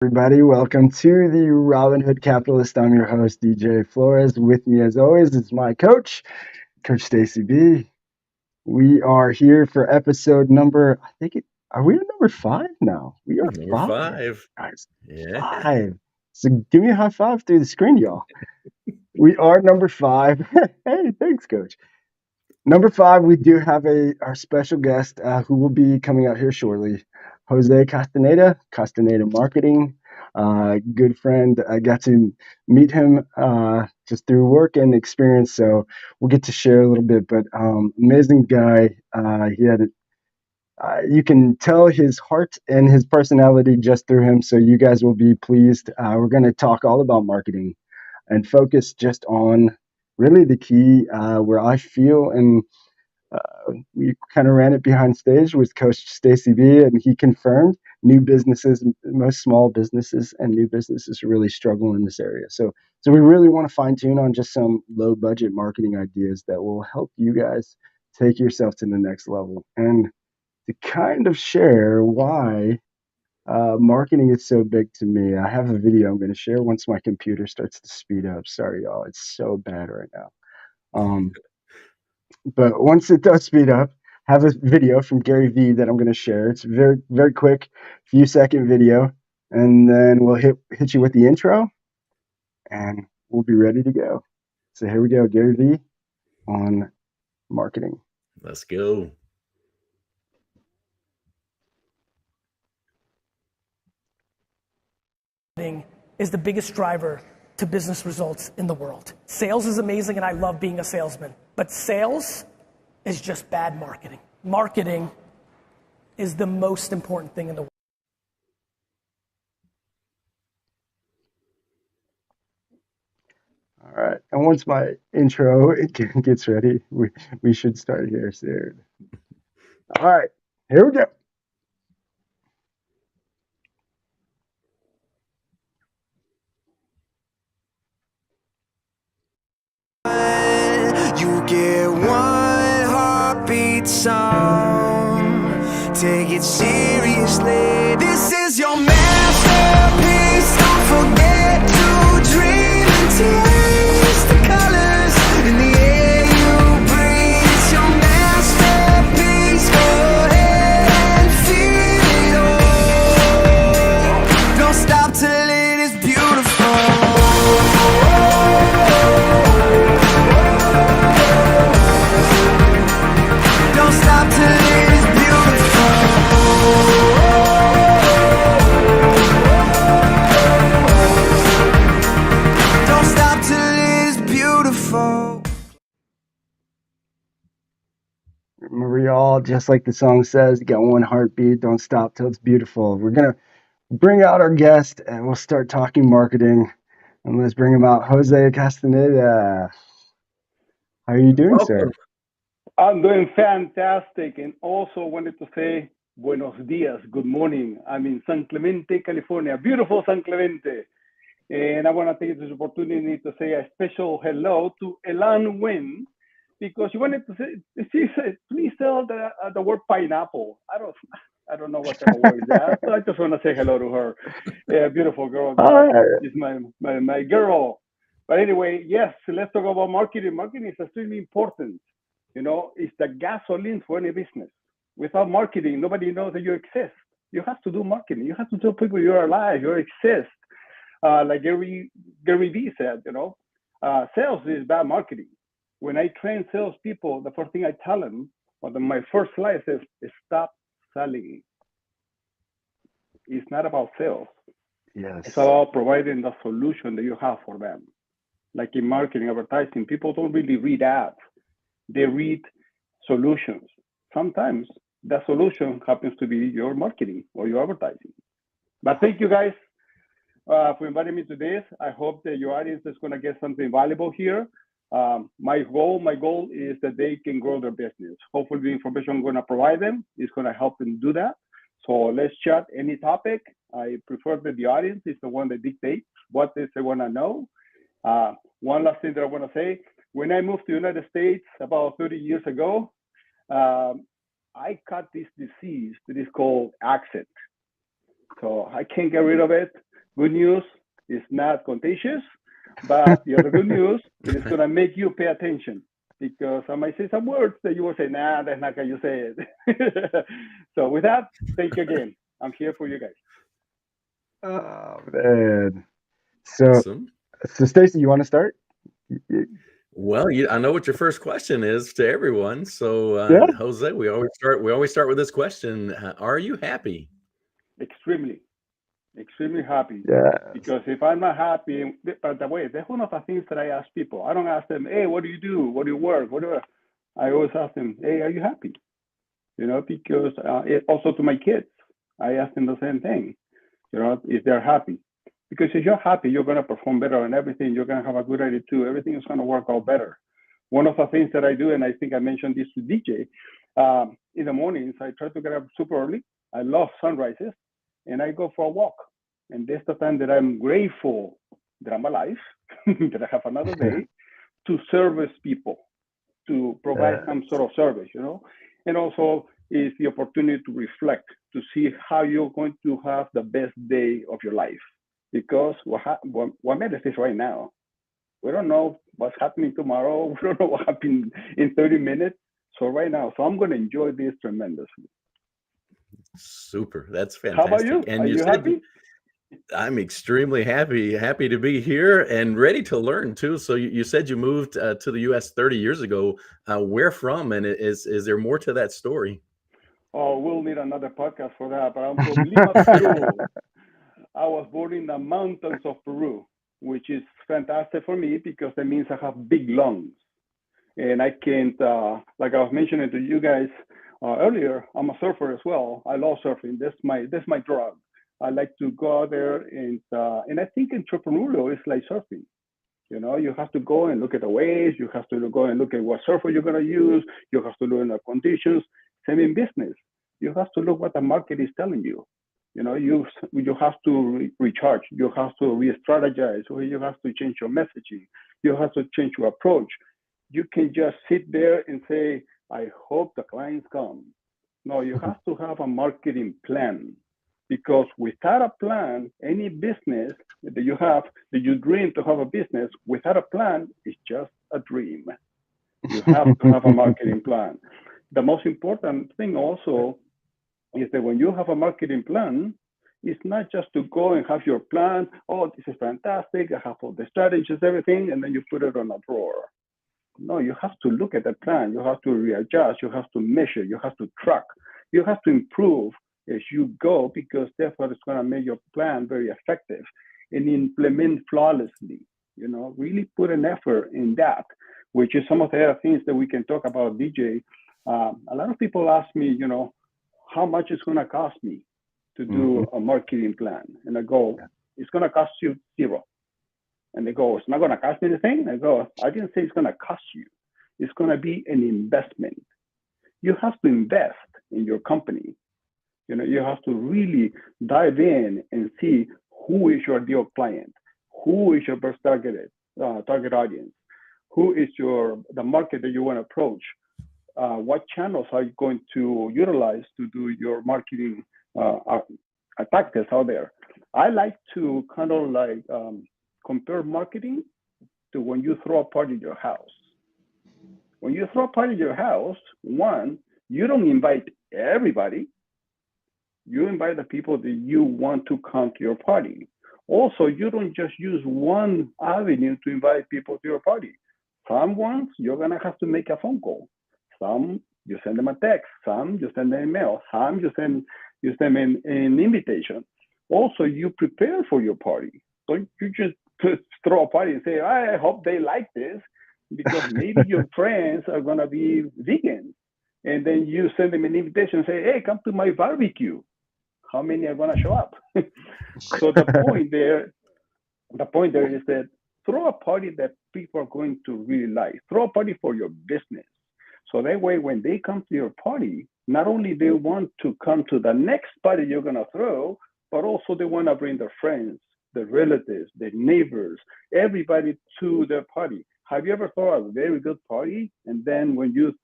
Everybody, welcome to the Robinhood Capitalist. I'm your host, DJ Flores. With me, as always, is my coach, Coach Stacy B. We are here for episode number, are we at number five now? We are Number five, five. guys. Yeah. Five. So give me a high five through the screen, y'all. We are number five. Hey, thanks, Coach. Number five, we do have our special guest who will be coming out here shortly, Jose Castaneda, Castaneda Marketing. Good friend. I got to meet him just through work and experience, so we'll get to share a little bit. But amazing guy. You can tell his heart and his personality just through him, so you guys will be pleased. We're going to talk all about marketing and focus just on really the key where I feel and we kind of ran it behind stage with Coach Stacy B, and he confirmed new businesses, most small businesses and new businesses really struggle in this area. So we really want to fine tune on just some low budget marketing ideas that will help you guys take yourself to the next level. And to kind of share why marketing is so big to me, I have a video I'm going to share once my computer starts to speed up. Sorry, y'all, it's so bad right now. Um, but once it does speed up, have a video from Gary Vee that I'm going to share. It's very, very quick, few second video, and then we'll hit you with the intro, and we'll be ready to go. So here we go, Gary Vee on marketing. Let's go. Is the biggest driver to business results in the world. Sales is amazing and I love being a salesman, but sales is just bad marketing. Marketing is the most important thing in the world. All right, and once my intro gets ready, we should start here soon. All right, here we go. You get one heartbeat song. Take it seriously. This is your masterpiece. Don't forget to dream and taste the colors in the air you breathe. It's your masterpiece. Go ahead and feel it all. Don't stop till it is beautiful. Don't stop till it is beautiful. Don't stop till it is beautiful. Remember, y'all, just like the song says, you got one heartbeat, don't stop till it's beautiful. We're going to bring out our guest and we'll start talking marketing. And let's bring him out, Jose Castaneda. How are you doing, sir? Welcome. I'm doing fantastic, and also wanted to say buenos dias, good morning. I'm in San Clemente, California, beautiful San Clemente. And I want to take this opportunity to say a special hello to Elan Wynn, because she wanted to say, she said, please tell the word pineapple. I don't know what kind of word is that. So I just want to say hello to her. Yeah, beautiful girl. All right. She's my girl. But anyway, yes, let's talk about marketing. Marketing is extremely important. You know, it's the gasoline for any business. Without marketing, nobody knows that you exist. You have to do marketing. You have to tell people you're alive, you exist. Like Gary Vee said, sales is bad marketing. When I train salespeople, the first thing I tell them, my first slide says, stop selling. It's not about sales. Yes. It's about providing the solution that you have for them. Like in marketing, advertising, people don't really read ads. They read solutions. Sometimes the solution happens to be your marketing or your advertising. But thank you guys for inviting me to this. I hope that your audience is going to get something valuable here. My goal is that they can grow their business. Hopefully the information I'm going to provide them is going to help them do that. So let's chat any topic. I prefer that the audience is the one that dictates what they want to know. One last thing that I want to say, when I moved to the United States about 30 years ago, I caught this disease that is called accent. So I can't get rid of it. Good news is not contagious, but the other good news is it's going to make you pay attention because I might say some words that you will say, nah, that's not how you say it. So with that, thank you again. I'm here for you guys. Oh man. So Awesome. so Stacy, you want to start? Well, I know what your first question is to everyone. So, Yeah. Jose, we always start with this question: Are you happy? Extremely, extremely happy. Yes. Because if I'm not happy, by the way, that's one of the things that I ask people. I don't ask them, hey, what do you do? What do you work? Whatever. I always ask them, hey, are you happy? Because also to my kids, I ask them the same thing, if they're happy. Because if you're happy, you're going to perform better on everything. You're going to have a good attitude. Everything is going to work out better. One of the things that I do, and I think I mentioned this to DJ, in the mornings, I try to get up super early. I love sunrises, and I go for a walk. And that's the time that I'm grateful that I'm alive, that I have another day to service people, to provide some sort of service. And also is the opportunity to reflect, to see how you're going to have the best day of your life. Because what matters is right now. We don't know what's happening tomorrow. We don't know what happened in 30 minutes. So right now, I'm going to enjoy this tremendously. Super. That's How about fantastic. you? Are And you you said happy? I'm extremely happy to be here and ready to learn too. So you said you moved to the U.S. 30 years ago. Where from? And is there more to that story? Oh, we'll need another podcast for that. But I'm from Lima, Peru. I was born in the mountains of Peru, which is fantastic for me because that means I have big lungs. And I can't, like I was mentioning to you guys earlier, I'm a surfer as well. I love surfing. That's my drug. I like to go out there and I think entrepreneurial is like surfing. You have to go and look at the waves. You have to go and look at what surfer you're going to use. You have to learn the conditions. Same in business. You have to look what the market is telling you. You have to recharge. You have to re-strategize. Or you have to change your messaging. You have to change your approach. You can just sit there and say, I hope the clients come. No, you have to have a marketing plan because without a plan, any business that you have, that you dream to have a business, without a plan, is just a dream. You have to have a marketing plan. The most important thing also is that when you have a marketing plan, it's not just to go and have your plan. Oh, this is fantastic. I have all the strategies, everything, and then you put it on a drawer. No, you have to look at the plan. You have to readjust. You have to measure. You have to track. You have to improve as you go because that's what is going to make your plan very effective and implement flawlessly. Really put an effort in that, which is some of the other things that we can talk about, DJ. A lot of people ask me, how much it's going to cost me to do a marketing plan? And I go, it's going to cost you zero. And they go, it's not going to cost me anything? I go, I didn't say it's going to cost you. It's going to be an investment. You have to invest in your company. You have to really dive in and see who is your ideal client, who is your best target audience, who is the market that you want to approach, what channels are you going to utilize to do your marketing tactics out there. I like to kind of like compare marketing to when you throw a party in your house. When you throw a party in your house, one, you don't invite everybody. You invite the people that you want to come to your party. Also, you don't just use one avenue to invite people to your party. Some ones, you're going to have to make a phone call. Some, you send them a text. Some, you send them an email. Some, you send them an invitation. Also, you prepare for your party. So you just throw a party and say, I hope they like this, because maybe your friends are going to be vegans. And then you send them an invitation and say, hey, come to my barbecue. How many are going to show up? So the point there is that throw a party that people are going to really like. Throw a party for your business. So that way, when they come to your party, not only they want to come to the next party you're going to throw, but also they want to bring their friends, their relatives, their neighbors, everybody to their party. Have you ever thrown a very good party, and then when you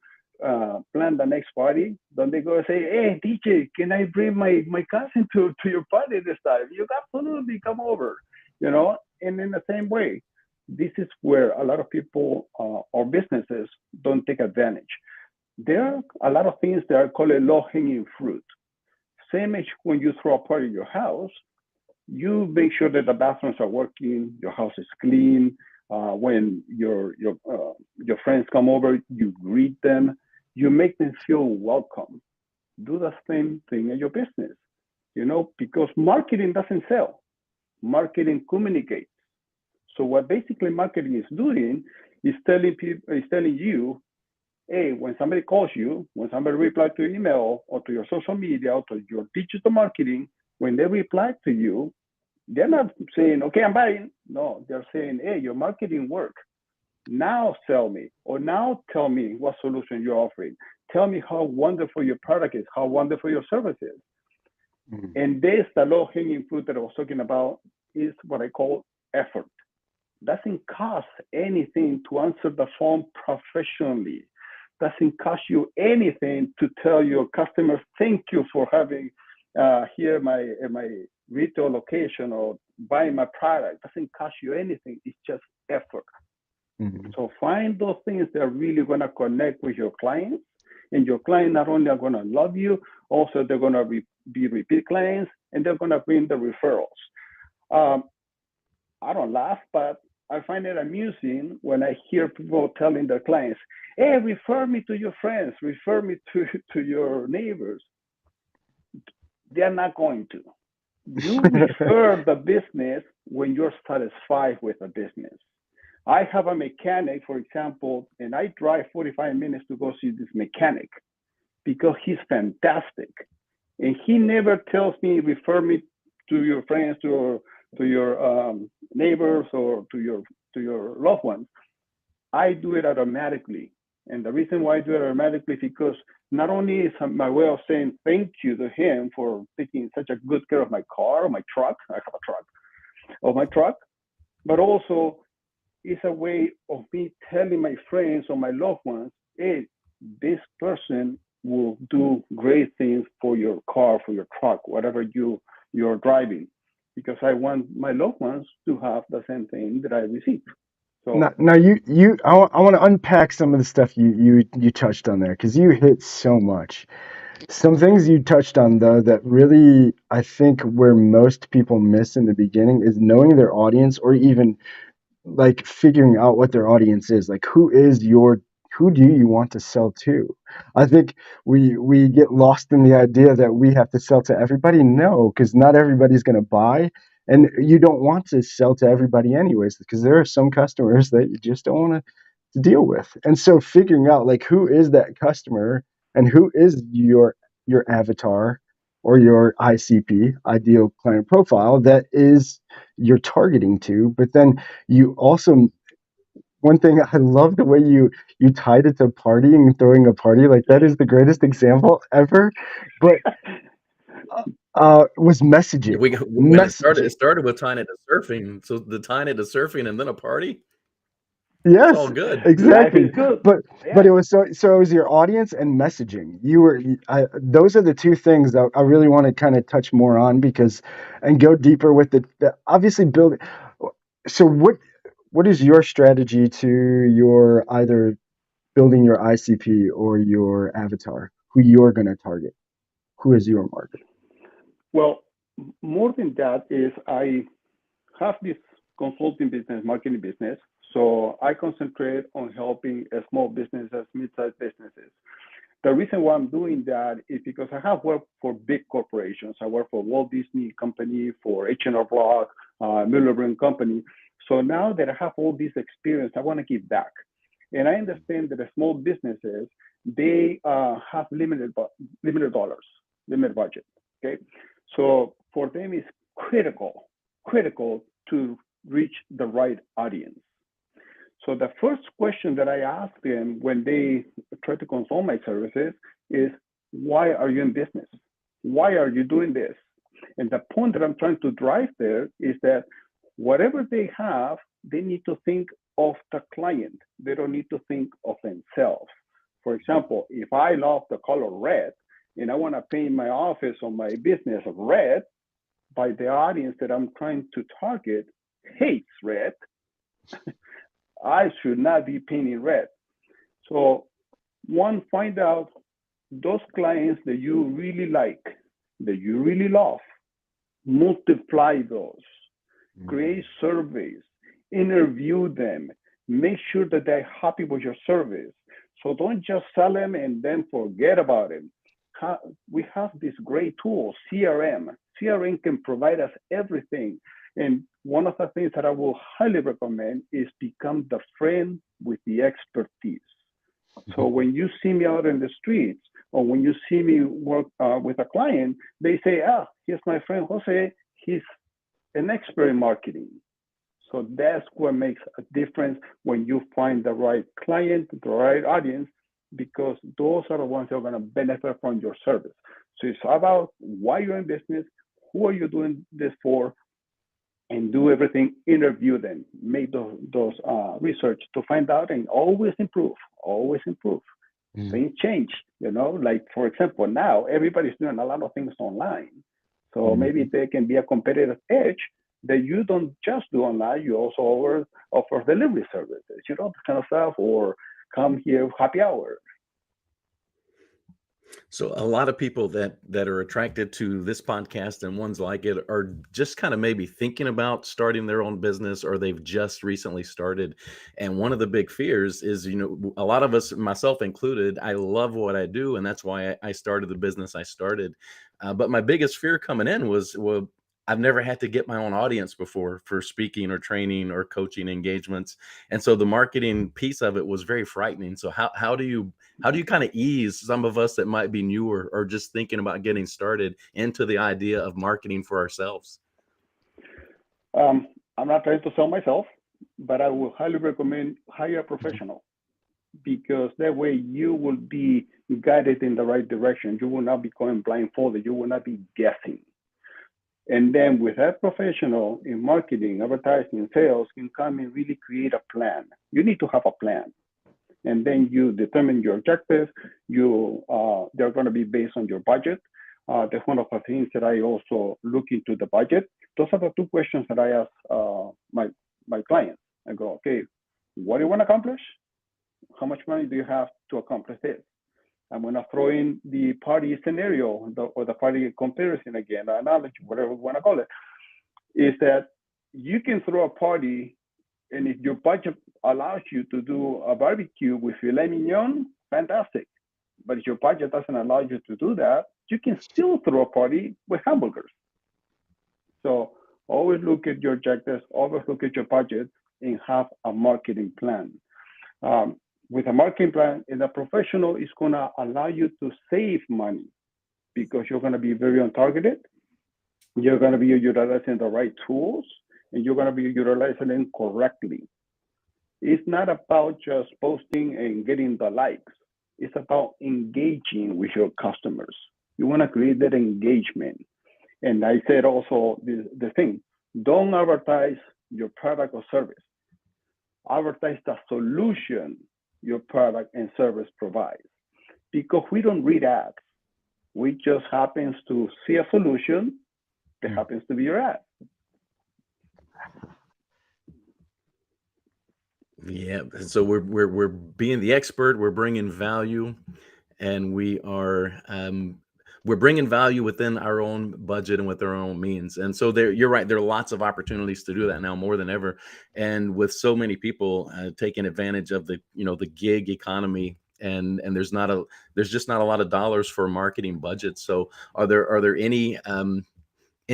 plan the next party, don't they go say, "Hey, DJ, can I bring my cousin to your party this time?" You absolutely come over, you know. And in the same way, this is where a lot of people or businesses don't take advantage. There are a lot of things that are called low-hanging fruit. Same as when you throw a party in your house, you make sure that the bathrooms are working, your house is clean. When your friends come over, you greet them, you make them feel welcome. Do the same thing in your business, you know, because marketing doesn't sell. Marketing communicates. So what basically marketing is doing is telling people, is telling you, hey, when somebody calls you, when somebody replies to your email or to your social media or to your digital marketing, when they reply to you, they're not saying, okay, I'm buying. No, they're saying, hey, your marketing work. Now sell me, or now tell me what solution you're offering. Tell me how wonderful your product is, how wonderful your service is. Mhm. And this, the low hanging fruit that I was talking about, is what I call effort. Doesn't cost anything to answer the phone professionally. Doesn't cost you anything to tell your customers thank you for having here my retail location or buying my product. Doesn't cost you anything. It's just effort. Mhm. So find those things that are really going to connect with your clients, and your clients not only are going to love you, also they're going to be repeat clients, and they're going to bring the referrals. Um, I don't laugh, but I find it amusing when I hear people telling their clients, "Hey, refer me to your friends, refer me to your neighbors." They're not going to. You refer the business when you're satisfied with the business. I have a mechanic, for example, and I drive 45 minutes to go see this mechanic because he's fantastic. And he never tells me, refer me to your friends, to your neighbors, or to your loved ones. I do it automatically. And the reason why I do it automatically is because not only is my way of saying thank you to him for taking such a good care of my car or my truck, I have a truck, of my truck, but also it's a way of me telling my friends or my loved ones, hey, this person will do great things for your car, for your truck, whatever you're driving, because I want my loved ones to have the same thing that I receive. Now, So now I want to unpack some of the stuff you touched on there because you hit so much. Some things you touched on though that really I think where most people miss in the beginning is knowing their audience or even like figuring out what their audience is. Like who do you want to sell to? I think we get lost in the idea that we have to sell to everybody. No, because not everybody's going to buy, and you don't want to sell to everybody anyways because there are some customers that you just don't want to deal with. And so figuring out like who is that customer and who is your avatar or your ICP, ideal client profile, that is you're targeting to. But then you also, one thing I love the way you tied it to partying and throwing a party. Like that is the greatest example ever. But was Yeah, messaging. we when it Messaging. started with tying it to surfing. So the tying it to surfing and then a party. It's all Yes, good. life is exactly. good. But Yeah. it was so it was your audience and messaging. Those are the two things that I really want to kind of touch more on because and go deeper with the obviously build. So what is your strategy to your either building your ICP or your avatar, who you're going to target? Who is your market? Well, more than that is I have this consulting business, marketing business. So I concentrate on helping small businesses, mid-sized businesses. The reason why I'm doing that is because I have worked for big corporations. I work for Walt Disney Company, for H&R Block, Miller Brand Company. So now that I have all this experience, I want to give back. And I understand that the small businesses, they have limited dollars, limited budget. Okay. So for them, it's critical to reach the right audience. So the first question that I ask them when they try to consult my services is, why are you in business? Why are you doing this? And the point that I'm trying to drive there is that whatever they have, they need to think of the client. They don't need to think of themselves. For example, if I love the color red and I want to paint my office or my business red, by the audience that I'm trying to target hates red, I should not be painting red. So one, find out those clients that you really like, that you really love, multiply those, create surveys, interview them, make sure that they're happy with your service. So don't just sell them and then forget about it. We have this great tool, CRM. CRM can provide us everything. And one of the things that I will highly recommend is become the friend with the expertise. So when you see me out in the streets, or when you see me work with a client, they say, here's my friend Jose, he's an expert in marketing. So that's what makes a difference when you find the right client, the right audience, because those are the ones that are going to benefit from your service. So it's about why you're in business, who are you doing this for, and do everything, interview them, make those research to find out, and always improve, always improve. Things change, like, for example, now everybody's doing a lot of things online. So maybe there can be a competitive edge that you don't just do online, you also offer delivery services, that kind of stuff, or come here, happy hour. So a lot of people that are attracted to this podcast and ones like it are just kind of maybe thinking about starting their own business, or they've just recently started. And one of the big fears is, a lot of us, myself included, I love what I do, and that's why I started the business I started. But my biggest fear coming in was, well, I've never had to get my own audience before for speaking or training or coaching engagements. And so the marketing piece of it was very frightening. So how do you kind of ease some of us that might be newer or just thinking about getting started into the idea of marketing for ourselves? I'm not trying to sell myself, but I will highly recommend hire a professional, because that way you will be guided in the right direction. You will not be going blindfolded. You will not be guessing. And then with that professional in marketing, advertising, sales can come and really create a plan. You need to have a plan. And then you determine your objectives. They're going to be based on your budget. That's one of the things that I also look into the budget. Those are the two questions that I ask my clients. I go, okay, what do you want to accomplish? How much money do you have to accomplish this? I'm going to throw in the party scenario, or the party comparison again, analogy, whatever we want to call it, is that you can throw a party, and if your budget allows you to do a barbecue with filet mignon, fantastic. But if your budget doesn't allow you to do that, you can still throw a party with hamburgers. So always look at your objectives, always look at your budget, and have a marketing plan. With a marketing plan, and a professional is going to allow you to save money, because you're going to be very on targeted. You're going to be utilizing the right tools, and you're going to be utilizing them correctly. It's not about just posting and getting the likes. It's about engaging with your customers. You want to create that engagement. And I said also the thing, don't advertise your product or service. Advertise the solution your product and service provides. Because we don't read ads. We just happens to see a solution that happens to be your ad. Yeah. So we're being the expert, we're bringing value, and we're bringing value within our own budget and with our own means. And so you're right, there are lots of opportunities to do that now more than ever. And with so many people taking advantage of the gig economy, and there's just not a lot of dollars for marketing budgets. So are there any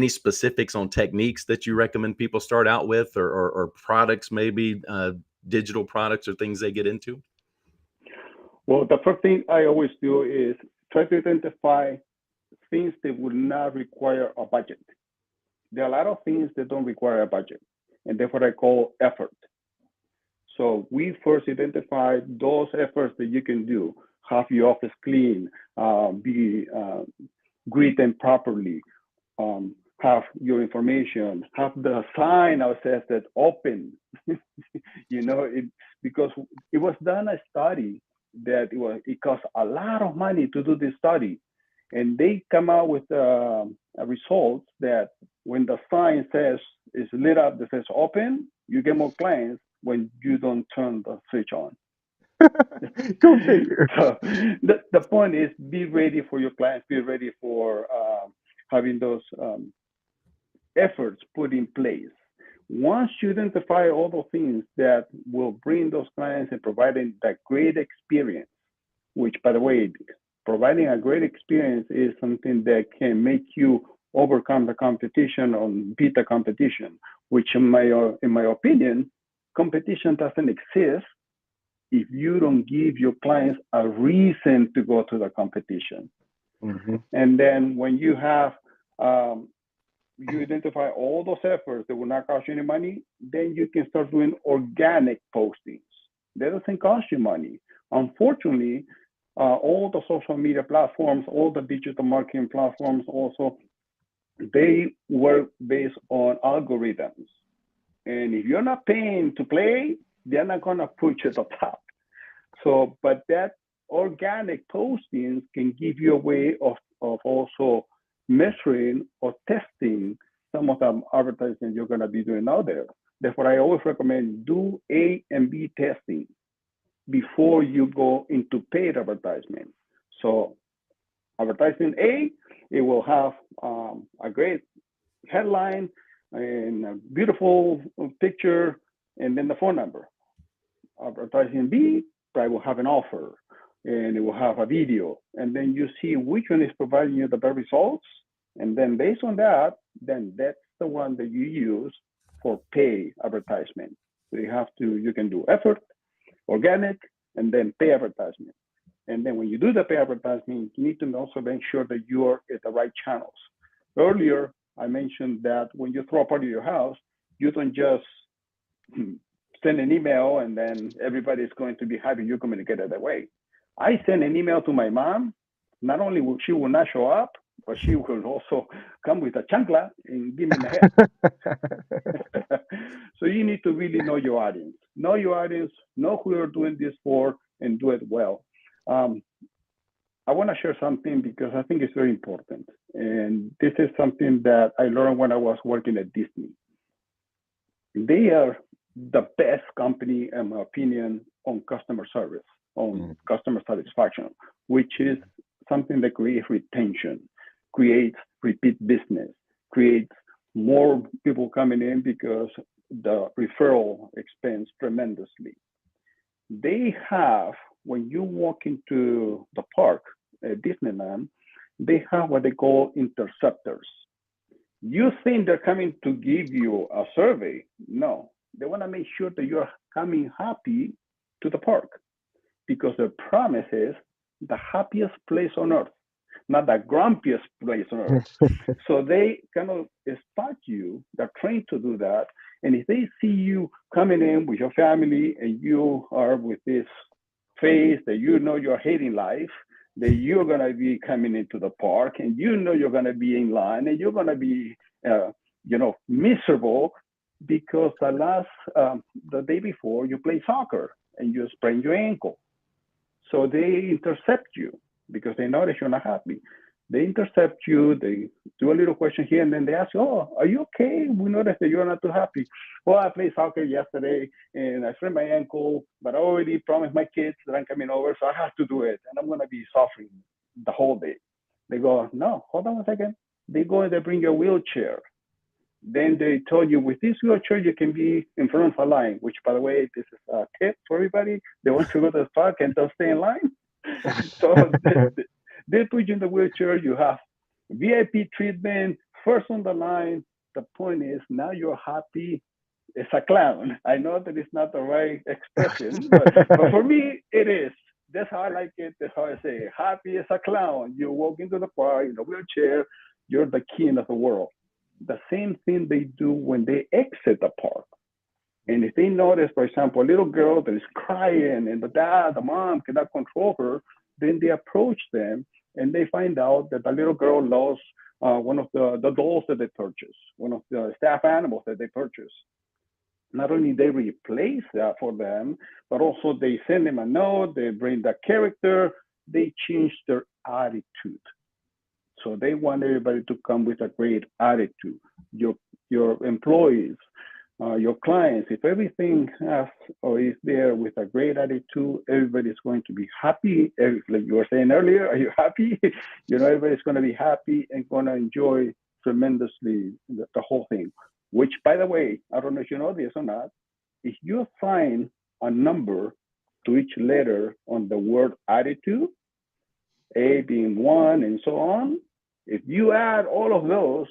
specifics on techniques that you recommend people start out with, or products, maybe digital products or things they get into? Well, the first thing I always do is try to identify things that would not require a budget. There are a lot of things that don't require a budget, and that's what I call effort. So we first identify those efforts that you can do. Have your office clean, greet them properly, have your information, have the sign that says that open. Because it was done a study that it costs a lot of money to do this study, and they come out with results that when the sign says is lit up that says open, you get more clients when you don't turn the switch on. Go figure. So the point is, be ready for your clients, be ready for having those efforts put in place. Once you identify all those things that will bring those clients and providing that great experience, which, by the way, providing a great experience is something that can make you overcome the competition or beat the competition, which in my opinion, competition doesn't exist if you don't give your clients a reason to go to the competition. Mm-hmm. And then when you have you identify all those efforts that will not cost you any money, then you can start doing organic postings. That doesn't cost you money. Unfortunately, all the social media platforms, all the digital marketing platforms also, they work based on algorithms. And if you're not paying to play, they're not gonna put you at the top. So, but that organic postings can give you a way of also measuring or testing some of the advertising you're gonna be doing out there. Therefore, I always recommend do A and B testing before you go into paid advertisement. So advertising A, it will have a great headline and a beautiful picture and then the phone number. Advertising B probably will have an offer and it will have a video. And then you see which one is providing you the best results. And then based on that, then that's the one that you use for pay advertisement. So you can do effort, organic, and then pay advertisement. And then when you do the pay advertisement, you need to also make sure that you're at the right channels. Earlier, I mentioned that when you throw a party at your house, you don't just send an email and then everybody's going to be happy you communicated that way. I send an email to my mom. Not only will she not show up, but she will also come with a chancla and give me the head. So you need to really know your audience. Know your audience, know who you're doing this for, and do it well. I want to share something because I think it's very important. And this is something that I learned when I was working at Disney. They are the best company, in my opinion, on customer service, on customer satisfaction, which is something that creates retention, creates repeat business, creates more people coming in because the referral expands tremendously. They have, when you walk into the park at Disneyland, they have what they call interceptors. You think they're coming to give you a survey? No, they want to make sure that you're coming happy to the park because their promise is the happiest place on earth, not the grumpiest place on earth. So they kind of start you, they're trained to do that. And if they see you coming in with your family and you are with this face that you know you're hating life, that you're going to be coming into the park and you know you're going to be in line and you're going to be, miserable because the day before you play soccer and you sprain your ankle. So they intercept you because they notice you're not happy. They intercept you, they do a little question here, and then they ask you, oh, are you okay? We noticed that you're not too happy. Well, I played soccer yesterday, and I sprained my ankle, but I already promised my kids that I'm coming over, so I have to do it, and I'm going to be suffering the whole day. They go, no, hold on a second. They go and they bring a wheelchair. Then they told you, with this wheelchair, you can be in front of a line, which, by the way, this is a tip for everybody. They want to go to the park and don't stay in line. So they put you in the wheelchair, you have VIP treatment, first on the line. The point is now you're happy as a clown. I know that it's not the right expression, but for me, it is. That's how I like it. That's how I say it. Happy as a clown. You walk into the park in a wheelchair, you're the king of the world. The same thing they do when they exit the park. And if they notice, for example, a little girl that is crying and the dad, the mom cannot control her, then they approach them and they find out that the little girl lost one of the dolls that they purchased, one of the staff animals that they purchased. not only they replace that for them, but also they send them a note, they bring the character, they change their attitude. So they want everybody to come with a great attitude. Your your employees, your clients, if everything has or is there with a great attitude, everybody's going to be happy. Like you were saying earlier, are you happy? Everybody's going to be happy and going to enjoy tremendously the whole thing. Which, by the way, I don't know if you know this or not. If you assign a number to each letter on the word attitude, A being one and so on, if you add all of those,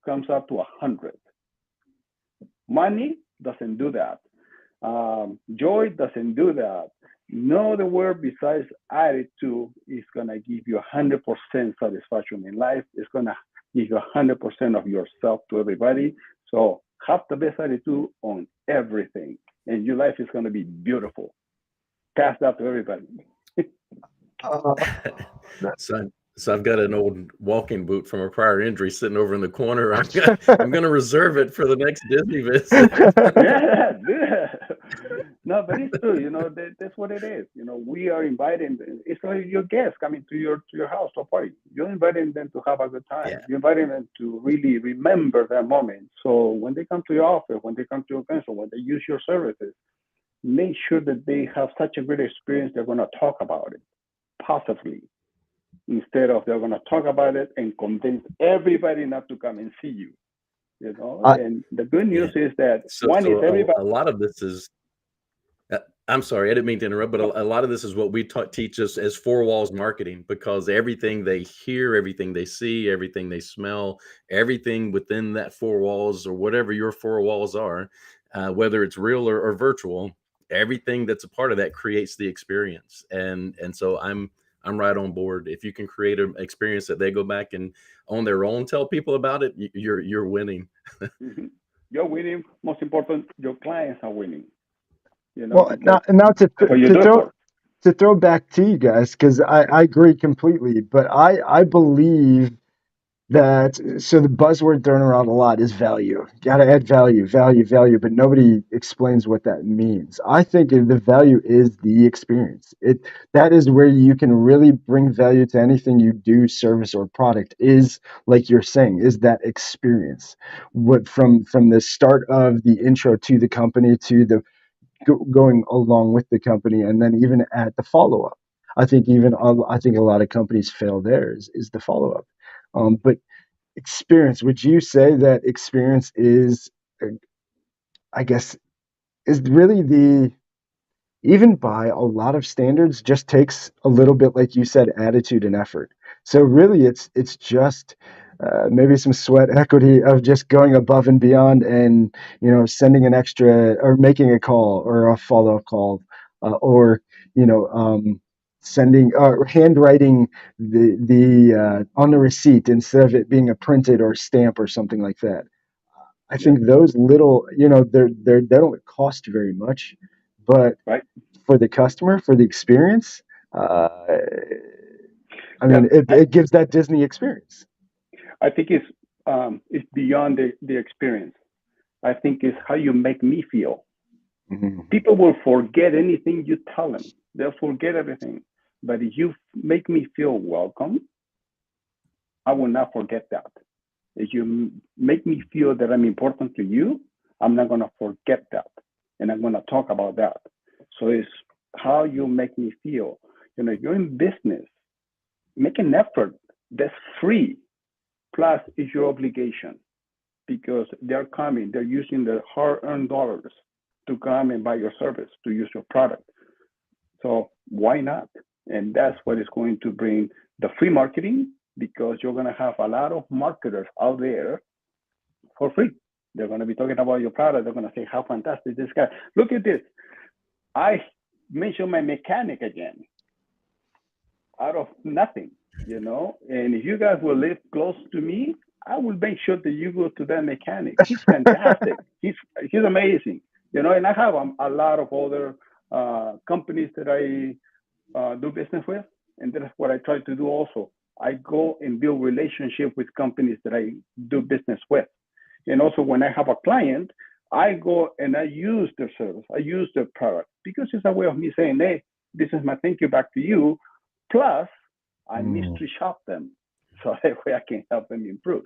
comes up to 100. Money doesn't do that. Joy doesn't do that. No other word besides attitude is going to give you 100% satisfaction in life. It's going to give you 100% of yourself to everybody. So have the best attitude on everything, and your life is going to be beautiful. Pass that to everybody. Uh, So I've got an old walking boot from a prior injury sitting over in the corner. I'm going to reserve it for the next Disney visit. Yeah, no, but it's true. That's what it is. We are inviting. It's like your guests coming to your house to a party. You're inviting them to have a good time. Yeah. You're inviting them to really remember that moment. So when they come to your office, when they come to your pencil, when they use your services, make sure that they have such a great experience. They're going to talk about it positively, instead of they're going to talk about it and convince everybody not to come and see you. I, And the good news Yeah. is that So one is everybody. a lot of this is I'm sorry, I didn't mean to interrupt, but a lot of this is what we teach us as four walls marketing, because everything they hear, everything they see, everything they smell, everything within that four walls or whatever your four walls are, whether it's real or virtual, everything that's a part of that creates the experience. And so I'm right on board. If you can create an experience that they go back and on their own tell people about it, you're winning. Mhm. You're winning. Most important, your clients are winning. well, Because now that's what you to do it throw for. to throw back to you guys, because I agree completely, but I believe that so the buzzword thrown around a lot is value. Got to add value, value, value, but nobody explains what that means. I think the value is the experience. That is where you can really bring value to anything you do, service or product. Is like you're saying, is that experience. What from the start of the intro to the company to the going along with the company, and then even at the follow up. I think a lot of companies fail there is the follow up. But experience, would you say that experience is, uh, I guess, is really the even by a lot of standards just takes a little bit, like you said, attitude and effort. So really it's just maybe some sweat equity of just going above and beyond, and sending an extra or making a call or a follow-up call, or sending or handwriting the on the receipt instead of it being a printed or stamp or something like that. I Yeah. think those little, they don't cost very much, but Right. for the customer, for the experience, uh, I Yeah. mean, it gives that Disney experience. I think it's beyond the experience. I think it's how you make me feel. Mhm. People will forget anything you tell them. They'll forget everything. But if you make me feel welcome, I will not forget that. If you make me feel that I'm important to you, I'm not going to forget that. And I'm going to talk about that. So it's how you make me feel. If you're in business, make an effort that's free, plus it's your obligation, because they're coming, they're using their hard-earned dollars to come and buy your service, to use your product. So why not? And that's what is going to bring the free marketing, because you're going to have a lot of marketers out there for free. They're going to be talking about your product. They're going to say, how fantastic this guy. Look at this. I mentioned my mechanic again out of nothing, And if you guys will live close to me, I will make sure that you go to that mechanic. He's fantastic. He's amazing, And I have a lot of other companies that I do business with, and that's what I try to do also. I go and build relationship with companies that I do business with, and also when I have a client, I go and I use their service, I use their product because it's a way of me saying, hey, this is my thank you back to you. Plus, I mystery shop them so that way I can help them improve.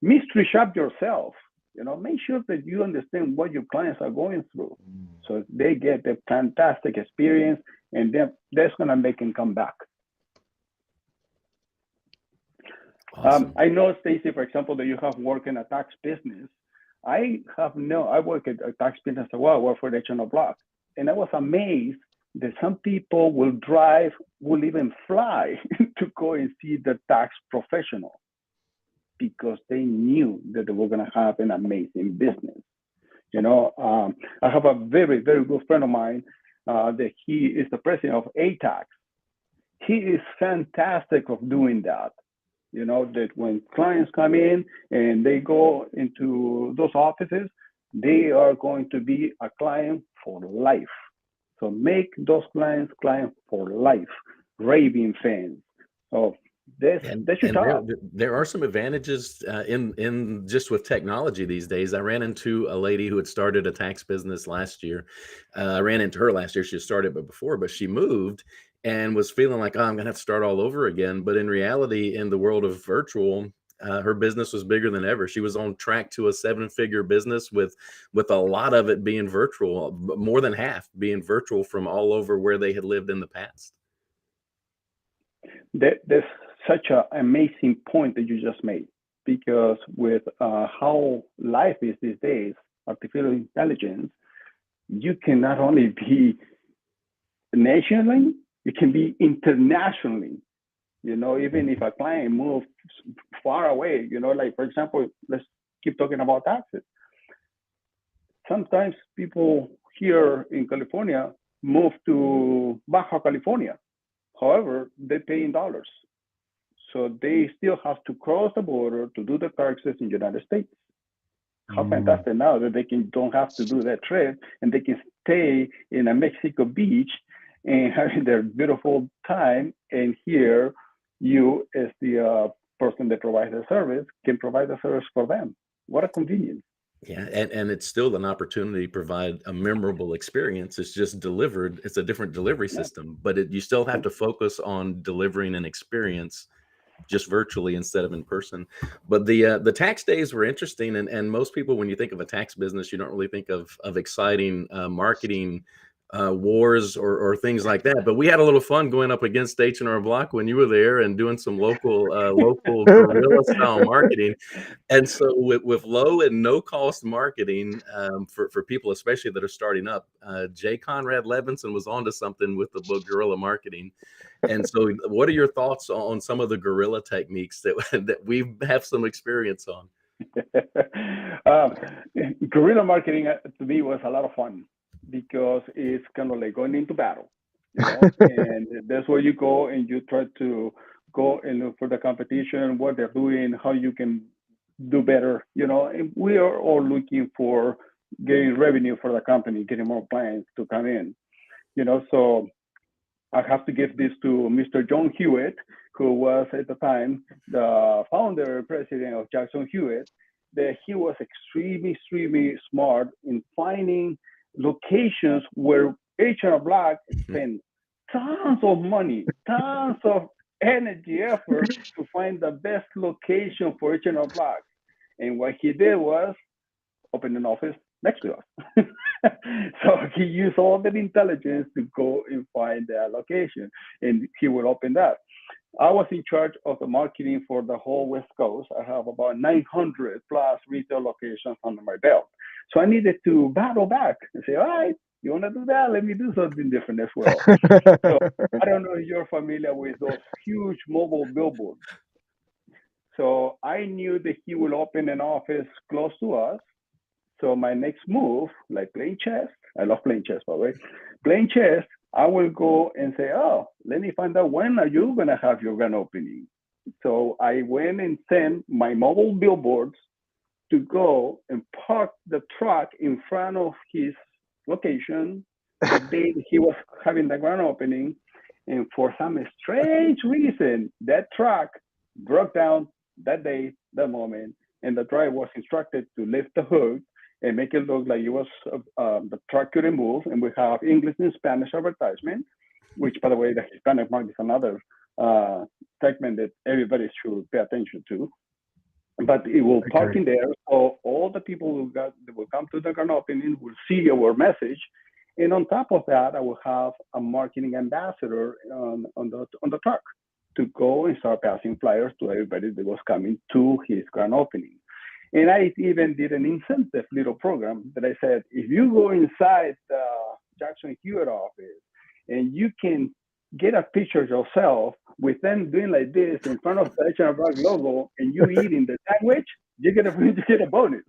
Mystery shop yourself. Make sure that you understand what your clients are going through so they get a fantastic experience, and then that's going to make them come back. Awesome. I know, Stacy, for example, that you have worked in a tax business. I work at a tax business as well. I work for the H&R Block. And I was amazed that some people will even fly to go and see the tax professional because they knew that they were going to have an amazing business. I have a very, very good friend of mine that he is the president of ATAX. He is fantastic of doing that. That when clients come in and they go into those offices, they are going to be a client for life. So make those clients for life, raving fans. So that's your job. There are some advantages in just with technology these days. I ran into a lady who had started a tax business last year. I ran into her last year. She started it before, but she moved and was feeling like, oh, I'm going to have to start all over again. But in reality, in the world of virtual, her business was bigger than ever. She was on track to a 7-figure business with a lot of it being virtual, more than half being virtual from all over where they had lived in the past. There's such an amazing point that you just made, because with how life is these days, artificial intelligence, you can not only be nationally, you can be internationally. Even if a client moves far away, like for example, let's keep talking about taxes. Sometimes people here in California move to Baja California. However, they pay in dollars. So they still have to cross the border to do the taxes in the United States. How fantastic now that they don't have to do that trip, and they can stay in a Mexico beach and having their beautiful time. And here, you as the person that provides the service can provide the service for them. What a convenience. Yeah, and it's still an opportunity to provide a memorable experience. It's just delivered. It's a different delivery system, but you still have to focus on delivering an experience just virtually instead of in person. But the tax days were interesting, and most people, when you think of a tax business, you don't really think of exciting marketing wars or things like that. But we had a little fun going up against H&R Block when you were there and doing some local guerrilla style marketing. And so with low and no cost marketing for people, especially that are starting up, J. Conrad Levinson was onto something with the book Guerrilla Marketing. And so what are your thoughts on some of the guerrilla techniques that we have some experience on? Guerrilla marketing to me was a lot of fun because it's kind of like going into battle, and that's where you go and you try to go and look for the competition, what they're doing, how you can do better, and we are all looking for getting revenue for the company, getting more clients to come in, so I have to give this to Mr. John Hewitt, who was at the time the founder and president of Jackson Hewitt, that he was extremely, extremely smart in finding locations where H&R Block spent tons of money, tons of energy, effort to find the best location for H&R Block. And what he did was open an office next to us. So he used all that intelligence to go and find that location, and he would open that. I was in charge of the marketing for the whole West Coast. I have about 900 plus retail locations under my belt. So I needed to battle back and say, all right, you want to do that? Let me do something different as well. So I don't know if you're familiar with those huge mobile billboards. So I knew that he will open an office close to us. So my next move, like playing chess, I love playing chess, by the way, playing chess, I will go and say, oh, let me find out when are you going to have your grand opening. So I went and sent my mobile billboards to go and park the truck in front of his location the day he was having the grand opening. And for some strange reason, that truck broke down that day, that moment, and the driver was instructed to lift the hood and make it look like it was the truck couldn't move. And we have English and Spanish advertisement, which, by the way, the Hispanic market is another segment that everybody should pay attention to. But it will park in there, so all the people that will come to the grand opening will see our message. And on top of that, I will have a marketing ambassador on the truck to go and start passing flyers to everybody that was coming to his grand opening. And I even did an incentive little program that I said, if you go inside the Jackson Hewitt office and you can get a picture of yourself with them doing like this in front of the H&R Block logo and you eating the sandwich, you get a bonus.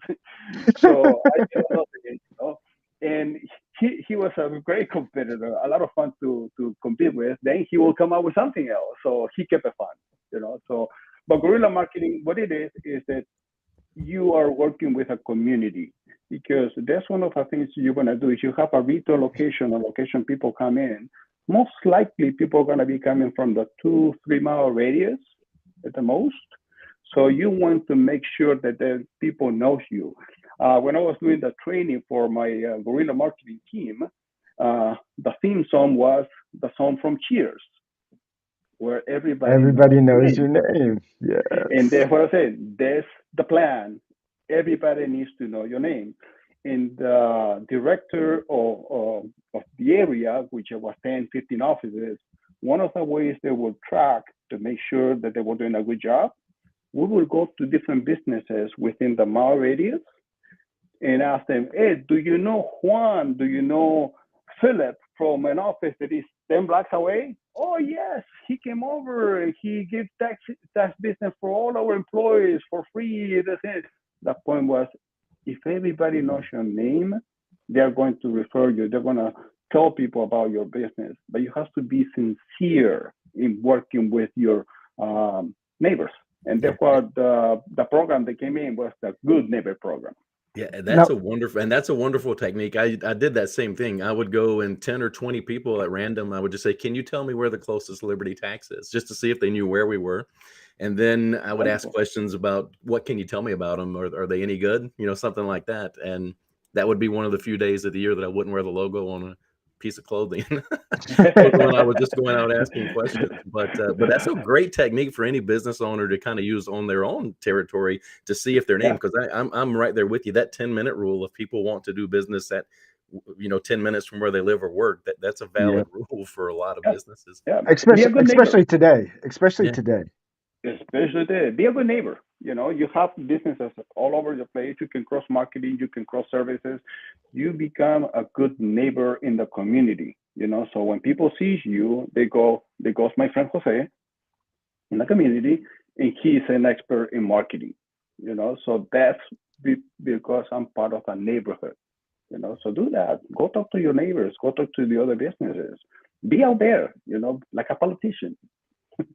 So I did a lot of it, you know. And he was a great competitor, a lot of fun to compete with. Then he will come out with something else. So he kept it fun, you know. So, but guerrilla marketing, what it is that you are working with a community, because that's one of the things you're going to do. Is you have a retail location, a location people come in, most likely people are going to be coming from the 2-3 mile radius at the most. So you want to make sure that the people knows you. When I was doing the training for my guerrilla marketing team, the theme song was the song from Cheers, where everybody knows your name. Yes. And that's what I said. That's the plan. Everybody needs to know your name. And the director of the area, which was 10, 15 offices, one of the ways they would track to make sure that they were doing a good job, we will go to different businesses within the mile radius and ask them, hey, do you know Juan? Do you know Philip from an office that is 10 blocks away? Oh, yes, he came over and he gives tax business for all our employees for free. That's it. The point was, if everybody knows your name, they're going to refer you. They're going to tell people about your business. But you have to be sincere in working with your neighbors. And that's what the program that came in was the Good Neighbor Program. Yeah, that's a wonderful technique. I did that same thing. I would go and 10 or 20 people at random. I would just say, can you tell me where the closest Liberty Tax is? Just to see if they knew where we were. And then I would ask questions about, what can you tell me about them? Are they any good? You know, something like that. And that would be one of the few days of the year that I wouldn't wear the logo on a piece of clothing. When I was just going out asking questions. But that's a great technique for any business owner to kind of use on their own territory to see if their name, because I'm right there with you. That 10-minute rule, if people want to do business at 10 minutes from where they live or work, that's a valid rule for a lot of businesses. Yeah. Especially today. Especially today. Be a good neighbor. You know, you have businesses all over the place. You can cross marketing, you can cross services. You become a good neighbor in the community. You know, so when people see you, they goes my friend Jose in the community, and he's an expert in marketing. You know, so that's because I'm part of a neighborhood. You know, so do that. Go talk to your neighbors. Go talk to the other businesses. Be out there. You know, like a politician.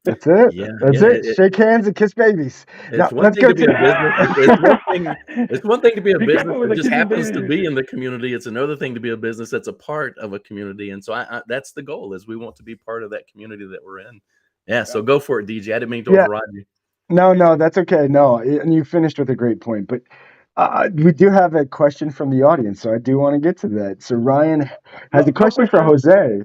That's it. That's it. Shake hands and kiss babies. It's one thing to be a business. It's one thing to be a business that just happens to be in the community. It's another thing to be a business that's a part of a community. And so that's the goal, is we want to be part of that community that we're in. Yeah. So go for it, DJ. I didn't mean to override you. No, that's okay. No, and you finished with a great point. But we do have a question from the audience, so I do want to get to that. So Ryan has a question for Jose.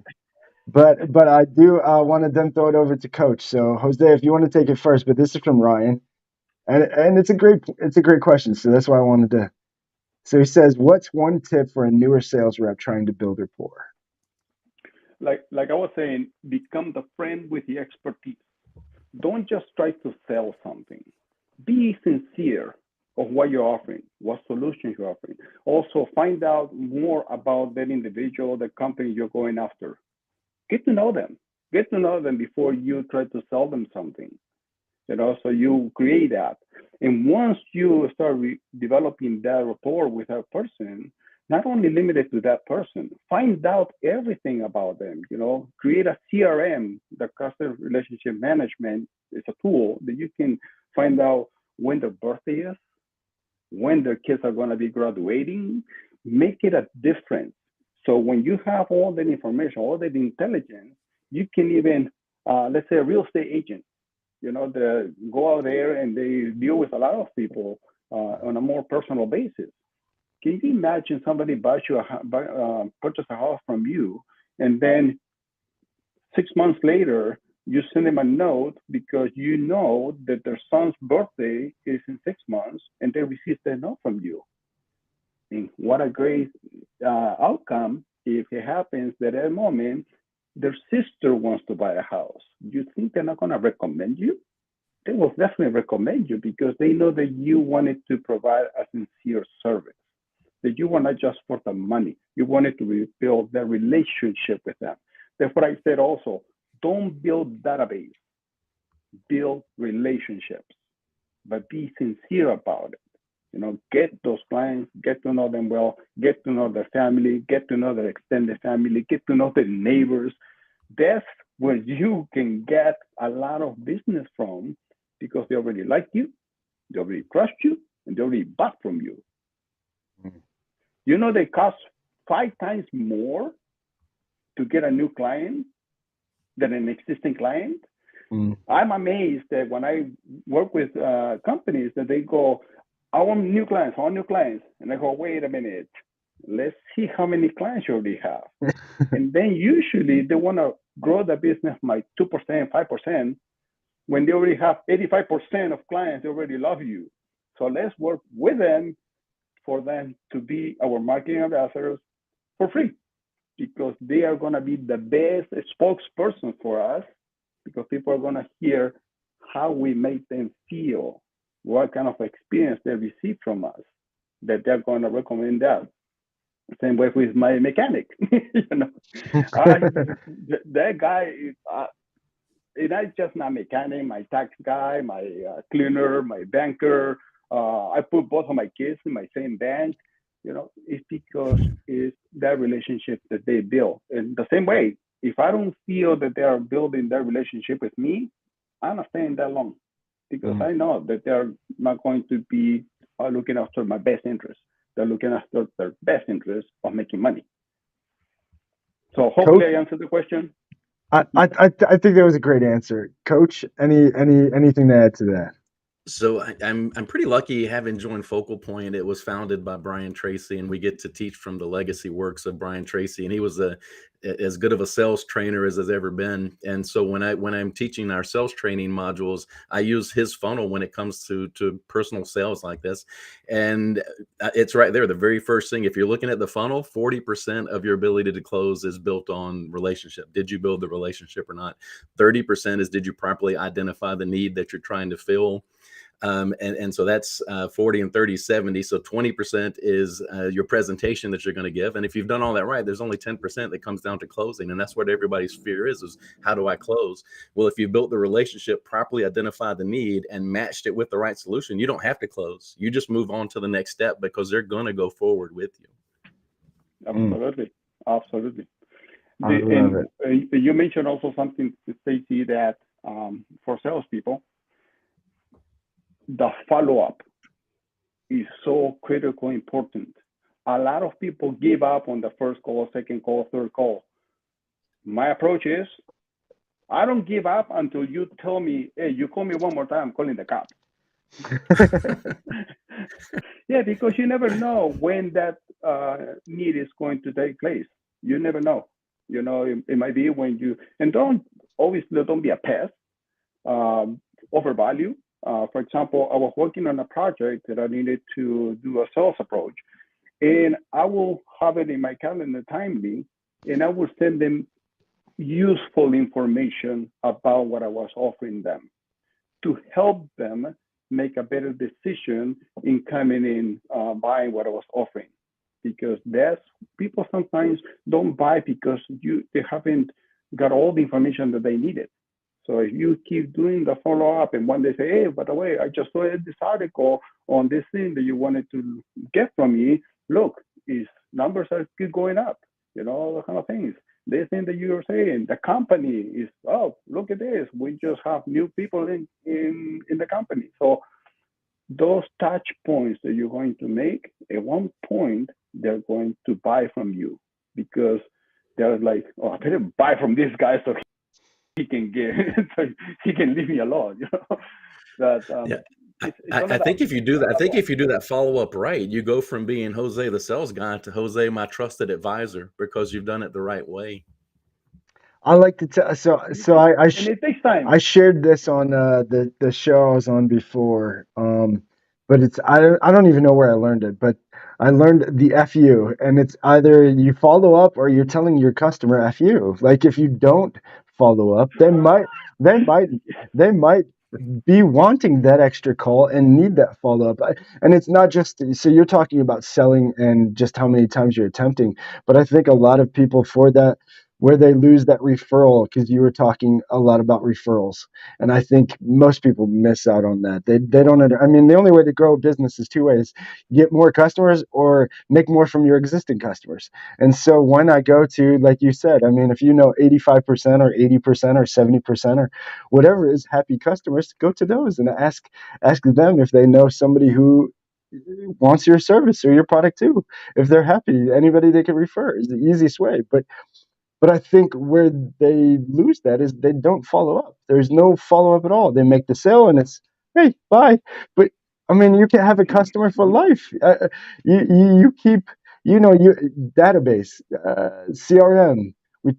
But I do want to then throw it over to Coach. So Jose, if you want to take it first, but this is from Ryan, and it's a great question. So that's why I wanted to. So he says, "What's one tip for a newer sales rep trying to build rapport?" Like I was saying, become the friend with the expertise. Don't just try to sell something. Be sincere of what you're offering, what solutions you're offering. Also, find out more about that individual, the company you're going after. Get to know them. Get to know them before you try to sell them something. You know, so you create that. And once you start developing that rapport with that person, not only limit it to that person, find out everything about them. You know, create a CRM. The customer relationship management is a tool that you can find out when their birthday is, when their kids are going to be graduating. Make it a difference. So when you have all that information, all that intelligence, you can even, let's say, a real estate agent, you know, go out there and they deal with a lot of people on a more personal basis. Can you imagine somebody purchase a house from you, and then 6 months later, you send them a note because you know that their son's birthday is in 6 months, and they receive that note from you. And what a great outcome if it happens that at a moment their sister wants to buy a house. Do you think they're not going to recommend you? They will definitely recommend you because they know that you wanted to provide a sincere service, that you were not just for the money. You wanted to rebuild the relationship with them. Therefore, I said also, don't build database, build relationships, but be sincere about it. Get those clients, get to know them well, get to know their family, get to know their extended family, get to know their neighbors. That's where you can get a lot of business from because they already like you, they already trust you, and they already bought from you. They cost 5 times more to get a new client than an existing client. I'm amazed that when I work with companies that they go, I want new clients. And I go, wait a minute, let's see how many clients you already have. And then usually they want to grow the business by 2%, 5%, when they already have 85% of clients, they already love you. So let's work with them for them to be our marketing ambassadors for free, because they are going to be the best spokesperson for us, because people are going to hear how we make them feel, what kind of experience they receive from us, that they're going to recommend that. Same way with my mechanic. That guy is, that's just my mechanic, my tax guy, my cleaner, my banker. I put both of my kids in my same bank. It's because it's that relationship that they build. And the same way, if I don't feel that they are building that relationship with me, I'm not staying that long, because I know that they're not going to be looking after my best interest. They're looking after their best interest of making money. So hopefully I answered the question. I think that was a great answer, Coach. Anything to add to that? So I'm pretty lucky having joined Focal Point. It was founded by Brian Tracy, and we get to teach from the legacy works of Brian Tracy. And he was as good of a sales trainer as has ever been. And so when I'm teaching our sales training modules, I use his funnel when it comes to personal sales like this. And it's right there. The very first thing, if you're looking at the funnel, 40% of your ability to close is built on relationship. Did you build the relationship or not? 30% is, did you properly identify the need that you're trying to fill? And so that's 40 and 30, 70. So 20% is your presentation that you're going to give. And if you've done all that right, there's only 10% that comes down to closing. And that's what everybody's fear is how do I close? Well, if you built the relationship, properly identified the need, and matched it with the right solution, you don't have to close. You just move on to the next step, because they're going to go forward with you. Absolutely. Absolutely. I love it. You mentioned also something, Stacey, that for salespeople, the follow-up is so critical important. A lot of people give up on the first call, second call, third call. My approach is, I don't give up until you tell me, hey, you call me one more time, I'm calling the cops. Yeah, because you never know when that need is going to take place. You never know. It might be when you, and don't be a pest, overvalue. For example, I was working on a project that I needed to do a sales approach, and I will have it in my calendar timely, and I will send them useful information about what I was offering them to help them make a better decision in coming in, buying what I was offering. Because people sometimes don't buy because they haven't got all the information that they needed. So if you keep doing the follow-up, and when they say, hey, by the way, I just saw this article on this thing that you wanted to get from me, look, his numbers are keep going up, all the kind of things. This thing that you're saying, the company is, oh, look at this. We just have new people in the company. So those touch points that you're going to make, at one point, they're going to buy from you, because they're like, oh, I better buy from this guy so he can get, so he can leave me alone. Yeah. It's all I about. think if you do that, I think if you do that follow up right, you go from being Jose the sales guy to Jose my trusted advisor because you've done it the right way. I like to tell. So And it takes time. I shared this on the show I was on before. But it's I don't even know where I learned it, but I learned the FU, and it's either you follow up or you're telling your customer FU. Like if you don't follow up, they might they might be wanting that extra call and need that follow up. And it's not just so you're talking about selling and just how many times you're attempting, but I think a lot of people for that where they lose that referral because you were talking a lot about referrals, and I think most people miss out on that. They don't I mean the only way to grow a business is two ways: get more customers or make more from your existing customers. And so when I go to, like you said, I mean, if you know 85% or 80% or 70% or whatever is happy customers, go to those and ask them if they know somebody who wants your service or your product too. If they're happy, anybody they can refer is the easiest way. But I think where they lose that is they don't follow up. There's no follow up at all. They make the sale and it's, hey, bye. But I mean, you can have a customer for life. You keep, your database, CRM.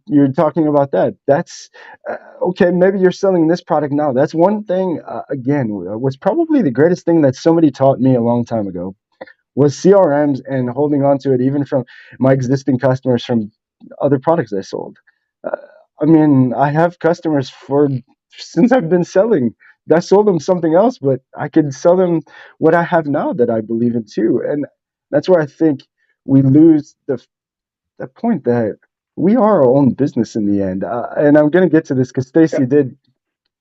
You're talking about that. That's okay. Maybe you're selling this product now. That's one thing. Again, was probably the greatest thing that somebody taught me a long time ago was CRMs and holding on to it, even from my existing customers from other products I sold. Uh, I mean, I have customers for since I've been selling. I sold them something else, but I could sell them what I have now that I believe in too. And that's where I think we lose the point that we are our own business in the end. And I'm going to get to this because Yeah. Stacy did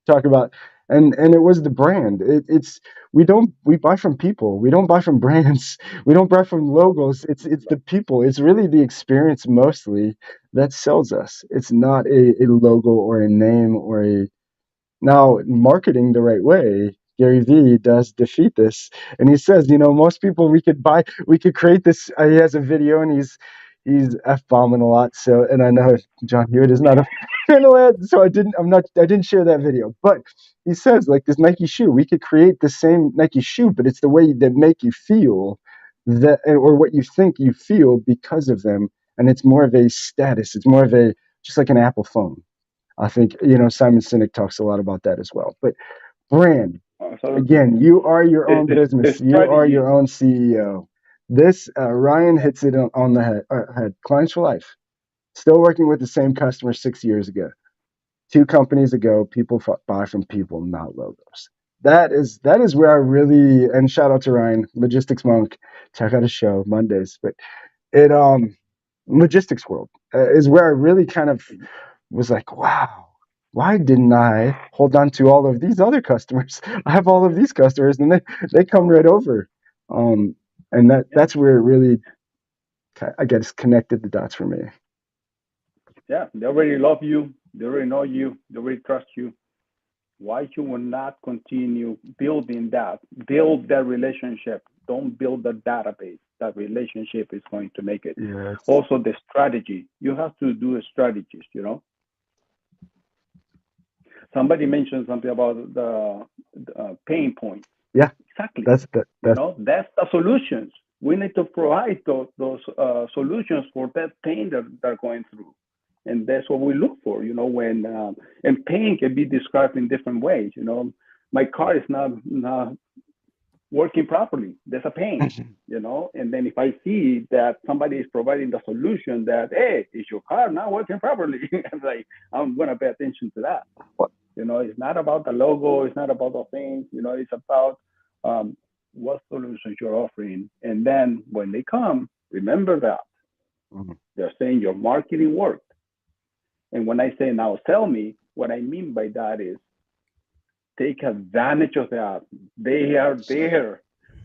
talk about, and it was the brand. We buy from people. We don't buy from brands. We don't buy from logos. It's the people. It's really the experience mostly that sells us. It's not a logo or a name or a now, marketing the right way, Gary Vee does defeat this, and he says, most people we could create this. He has a video, and he's f bombing a lot. So, and I know John Hewitt is not a fan of that, so I didn't share that video. But he says, like this Nike shoe, we could create the same Nike shoe, but it's the way they make you feel that, or what you think you feel because of them, and it's more of a status. It's more of a just like an Apple phone. I think, Simon Sinek talks a lot about that as well. But brand, Absolutely. again, you are your own The business. You are strategy. your own CEO. This, Ryan hits it on the head. Clients for life. Still working with the same customer 6 years ago. Two companies ago, people buy from people, not logos. That is where I really, and shout out to Ryan, Logistics Monk. Check out his show Mondays. But it logistics world is where I really kind of was like, wow, why didn't I hold on to all of these other customers? I have all of these customers, and they come right over. Um, and Yeah. that's where it really, I guess, connected the dots for me. Yeah. They already love you. They already know you. They already trust you. Why you will not continue building that? Build that relationship. Don't build the database. That relationship is going to make it. Yes. Also, the strategy. You have to do a strategist. Somebody mentioned something about the pain point. Yeah. Exactly. That's That's the solutions. We need to provide those solutions for that pain that they're going through. And that's what we look for, when, and pain can be described in different ways. My car is not working properly. There's a pain, and then if I see that somebody is providing the solution that, hey, is your car not working properly? I'm going to pay attention to that. what. It's not about the logo. It's not about the things. It's about what solutions you're offering. And then when they come, remember that Mhm. they're saying your marketing worked. And when I say now tell me, what I mean by that is take advantage of that. They are there.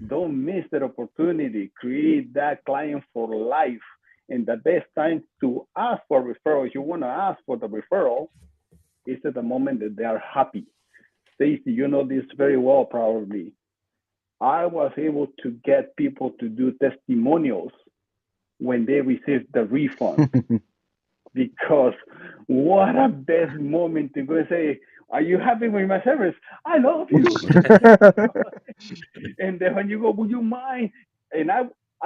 Don't miss that opportunity. Create that client for life. And the best time to ask for referrals, you want to ask for the referral, is at the moment that they are happy. Stacy, you know this very well, probably. I was able to get people to do testimonials when they received the refund. because what a best moment to go and say, are you happy with my service? I love you. And then when you go, would you mind? And I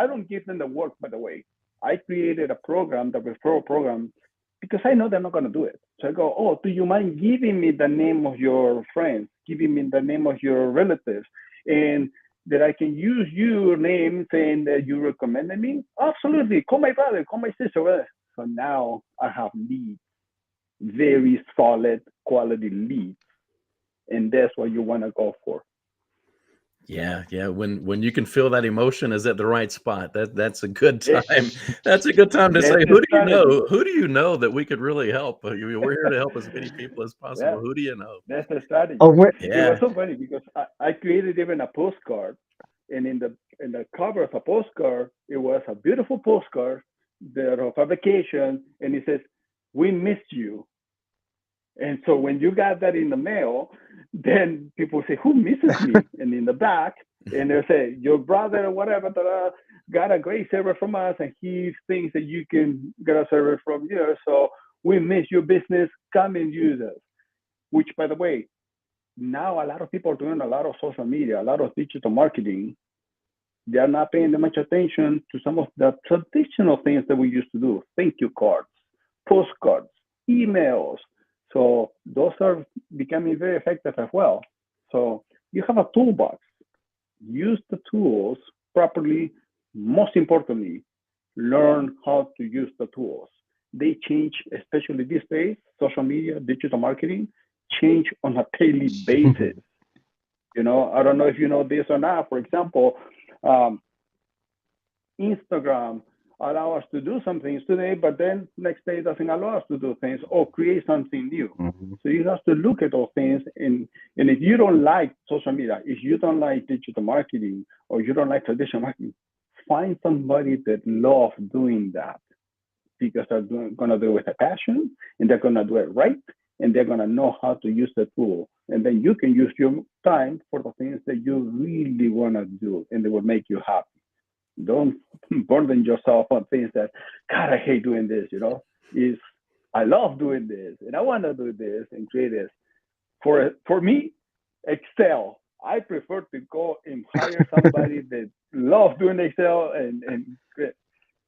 don't give them the work, by the way. I created a program, the referral program, because I know they're not going to do it. So I go, oh, do you mind giving me the name of your friends, giving me the name of your relatives, and that I can use your name saying that you recommended me? Absolutely. Call my brother, call my sister. So now I have leads, very solid quality leads. And that's what you want to go for. Yeah, yeah. When you can feel that emotion is at the right spot, that's a good time. That's a good time to say, That's the who do you strategy. know? Who do you know that we could really help? We're here to help as many people as possible. Yeah, Who do you know? that's the strategy. Oh, wait. It was Yeah. so funny because I created even a postcard, and in the cover of a postcard, it was a beautiful postcard there of a vacation, and it says, "We missed you." And so when you got that in the mail, then people say, "Who misses me?" And in the back, and they say, "Your brother or whatever got a great server from us, and he thinks that you can get a server from here. So we miss your business. Come and use us." Which, by the way, now a lot of people are doing a lot of social media, a lot of digital marketing. They are not paying that much attention to some of the traditional things that we used to do. Thank you cards, postcards, emails. So those are becoming very effective as well. So you have a toolbox. Use the tools properly. Most importantly, learn how to use the tools. They change, especially these days, social media, digital marketing, change on a daily basis. I don't know if you know this or not. For example, um, Instagram allow us to do some things today, but then next day it doesn't allow us to do things or create something new. Mhm. So you have to look at those things, and if you don't like social media, if you don't like digital marketing, or you don't like traditional marketing, find somebody that loves doing that, because they're going to do it with a passion, and they're going to do it right, and they're going to know how to use the tool. And then you can use your time for the things that you really want to do, and they will make you happy. Don't burden yourself on things that, God, I hate doing this, is I love doing this, and I want to do this and create this. For me, Excel. I prefer to go and hire somebody that loves doing Excel and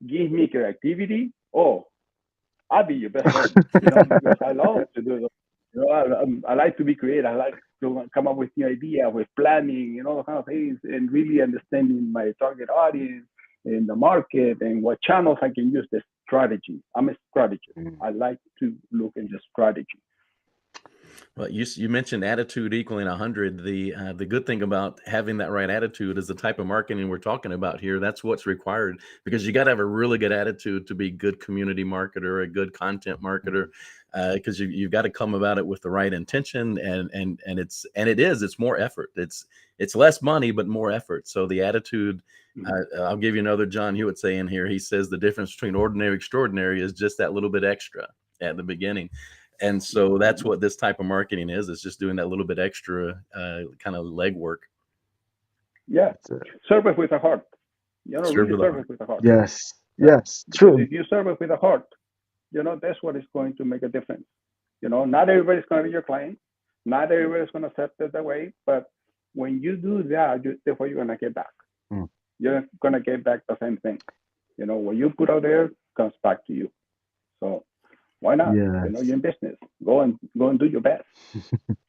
give me creativity. Oh, I'll be your best friend, because I love to do it. I like to be creative. I like to come up with new ideas, with planning, all kind of things, and really understanding my target audience in the market and what channels I can use the strategy. I'm a strategist. I like to look at the strategy. Well, you mentioned attitude equaling 100. The good thing about having that right attitude is the type of marketing we're talking about here. That's what's required, because you got to have a really good attitude to be a good community marketer, a good content marketer, because you've got to come about it with the right intention, it's more effort. It's less money but more effort. So the attitude. I'll give you another John Hewitt saying here. He says the difference between ordinary and extraordinary is just that little bit extra at the beginning. And so that's what this type of marketing is. It's just doing that little bit extra kind of legwork. Yeah, serve it with a heart. Serve Really with a serve heart. it with a heart. Yes. Yeah, Yes. because True. if you serve it with a heart, that's what is going to make a difference. Not everybody's going to be your client. Not everybody's going to accept it that way. But when you do that, that's what you're going to get back. Mm. You're going to get back the same thing. What you put out there comes back to you. So why not? Yes. You're in business. Go and do your best.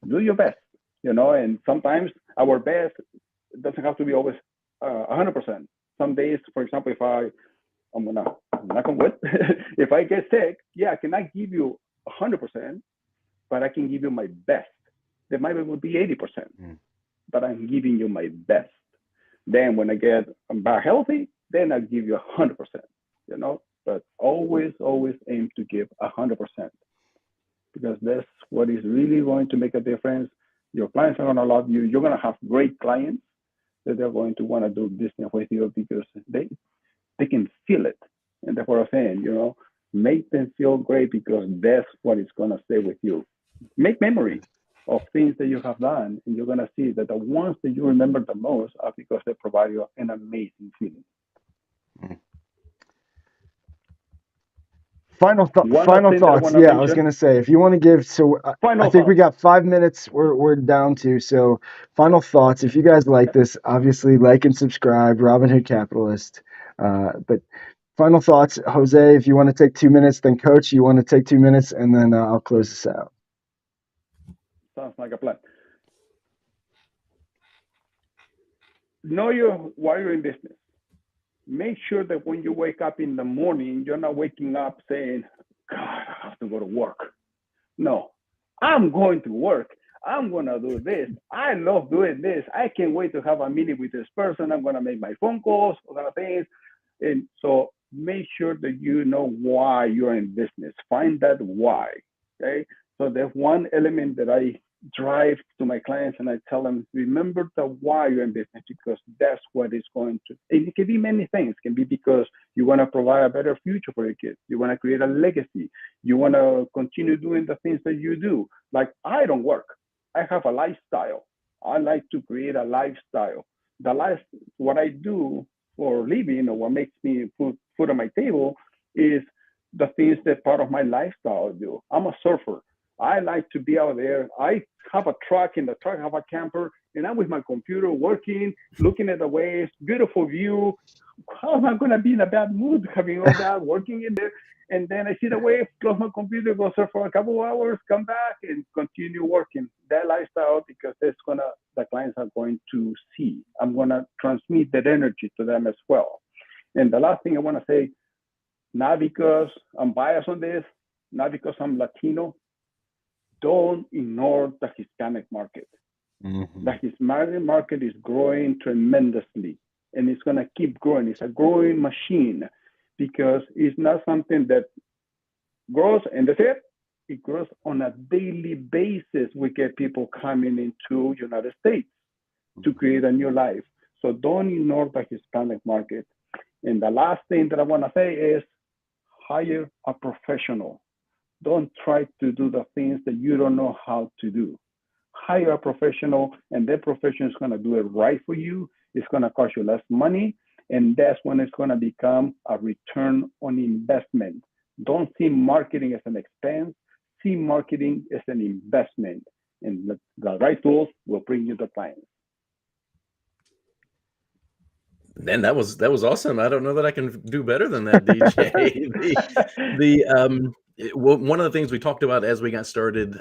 Do your best. And sometimes our best doesn't have to be always 100%. Some days, for example, if I'm gonna knock on wood, if I get sick, yeah, I cannot give you 100%, but I can give you my best. That might would be 80%, but I'm giving you my best. Then when I'm back healthy, then I'll give you 100%. But always, always aim to give 100%, because that's what is really going to make a difference. Your clients are gonna love you. You're gonna have great clients that they're going to want to do business with you, because they can feel it. And that's what I'm saying, make them feel great, because that's what is going to stay with you. Make memory of things that you have done, and you're going to see that the ones that you remember the most are because they provide you an amazing feeling. One other final thing that I thoughts. want to Yeah, I was mention, gonna say if you want to give. So I final think we thought. got 5 minutes. We're down to. So final thoughts. If you guys like this, obviously like and subscribe. Robinhood Capitalist. But final thoughts, Jose. If you want to take 2 minutes, then Coach, you want to take 2 minutes, and then I'll close this out. Sounds like a plan. Know your why you're in business. Make sure that when you wake up in the morning, you're not waking up saying, God, I have to go to work. No, I'm going to work. I'm going to do this. I love doing this. I can't wait to have a meeting with this person. I'm going to make my phone calls, all kind of things. And so make sure that you know why you're in business. Find that why. Okay. So there's one element that I drive to my clients and I tell them, remember the why you're in business because that's what is going to, and it can be many things. It can be because you want to provide a better future for your kids. You want to create a legacy. You want to continue doing the things that you do. Like I don't work. I have a lifestyle. I like to create a lifestyle. What I do for a living or what makes me put food on my table is the things that part of my lifestyle do. I'm a surfer. I like to be out there. I have a truck. In the truck, I have a camper, and I'm with my computer working, looking at the waves, beautiful view. How am I going to be in a bad mood having all that working in there? And then I see the wave, close my computer, go surf for a couple of hours, come back, and continue working. That lifestyle, because the clients are going to see. I'm gonna transmit that energy to them as well. And the last thing I want to say, not because I'm biased on this, not because I'm Latino, don't ignore the Hispanic market. Mm-hmm. The Hispanic market is growing tremendously, and it's going to keep growing. It's a growing machine because it's not something that grows and that's it. It grows on a daily basis. We get people coming into United States to create a new life. So don't ignore the Hispanic market. And the last thing that I want to say is hire a professional. Don't try to do the things that you don't know how to do. Hire a professional, and that professional is going to do it right for you. It's going to cost you less money, and that's when it's going to become a return on investment. Don't see marketing as an expense. See marketing as an investment, and the right tools will bring you the clients. Man, that was awesome. I don't know that I can do better than that, DJ. One of the things we talked about as we got started,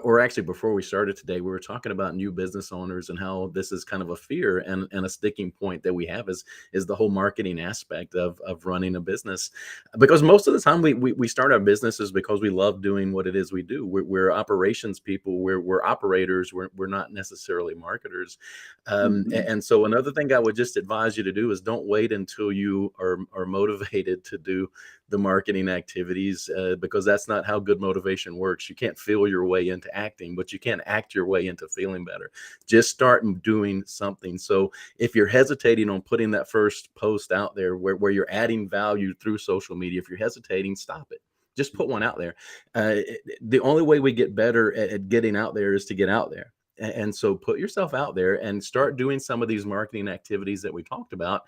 or actually before we started today, we were talking about new business owners and how this is kind of a fear and a sticking point that we have is the whole marketing aspect of running a business. Because most of the time we start our businesses because we love doing what it is we do. We're operations people. We're operators. We're not necessarily marketers. And so another thing I would just advise you to do is don't wait until you are motivated to do the marketing activities because that's not how good motivation works. You can't feel your way into acting, but you can act your way into feeling better. Just start doing something. So if you're hesitating on putting that first post out there where you're adding value through social media, if you're hesitating, stop it. Just put one out there. The only way we get better at getting out there is to get out there. And so put yourself out there and start doing some of these marketing activities that we talked about.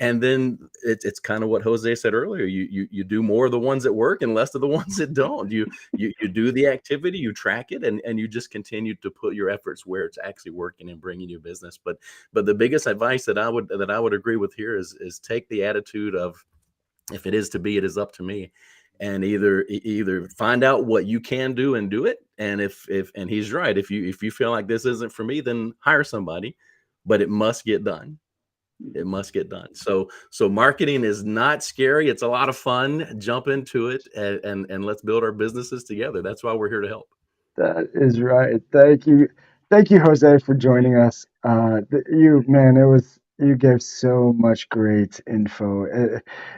And then it's kind of what Jose said earlier. You do more of the ones that work and less of the ones that don't. You do the activity, you track it, and you just continue to put your efforts where it's actually working and bringing you business. But the biggest advice that I would agree with here is take the attitude of, if it is to be, it is up to me. And either find out what you can do and do it. And if and he's right, if you feel like this isn't for me, then hire somebody, but it must get done. It must get done. So marketing is not scary. It's a lot of fun. Jump into it and let's build our businesses together. That's why we're here to help. That is right. Thank you, Jose, for joining us. Man, you gave so much great info.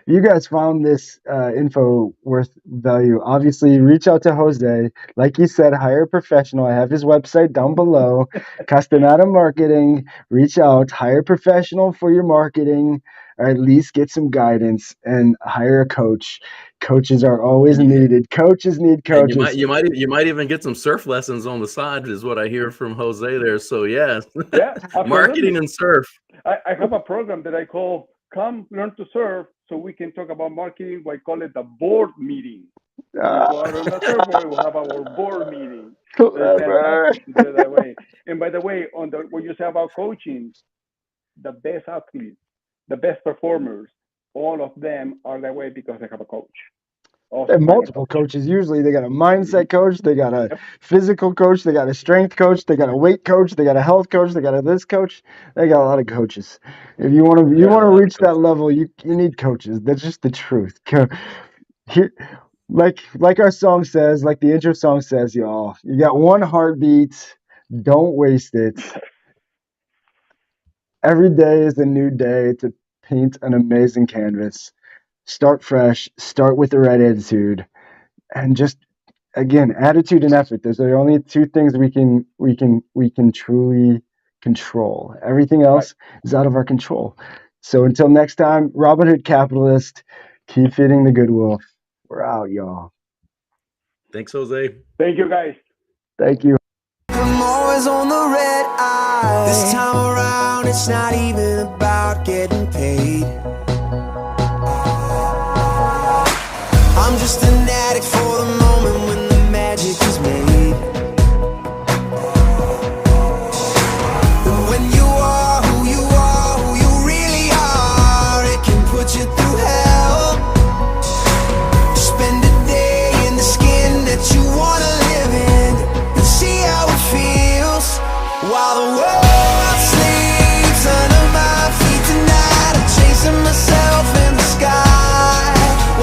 You guys found this info worth value. Obviously, reach out to Jose. Like you said, hire a professional. I have his website down below. Castaneda Marketing. Reach out, hire a professional for your marketing, or at least get some guidance and hire a coach. Coaches are always needed. Coaches need And coaches. you might even get some surf lessons on the side, is what I hear from Jose there. So yes, Yeah, marketing absolutely. and surf. I have a program that I call Come Learn to Surf so we can talk about marketing. I call it the board meeting. We go out on the surfboard. We have our board meeting. That's Clever. fantastic to do it that way. And by the way, on the what you say about coaching, the best athletes, the best performers, all of them are that way because they have a coach. Also And find a multiple coach. coaches. Usually, they got a Mm-hmm. mindset coach, they got a Yep. physical coach, they got a strength coach, they got a weight coach, they got a health coach, they got a this coach. They got a lot of coaches. If you want to, They you got a want to lot of reach that coaches. level, you need coaches. That's just the truth. Here, like our song says, like the intro song says, y'all. You got one heartbeat. Don't waste it. Every day is a new day to paint an amazing canvas. Start fresh. Start with the right attitude, and just again, attitude and effort. Those are the only two things we can truly control. Everything Right. else is out of our control. So until next time, Robinhood Capitalist, keep feeding the good wolf. We're out, y'all. Thanks, Jose. Thank you, guys. Thank you. I'm always on the red eye. This time around, it's not even about getting paid. I'm just an addict for the moment when the magic is made. When you are who you really are, it can put you through hell. Spend a day in the skin that you wanna live in and see how it feels while the world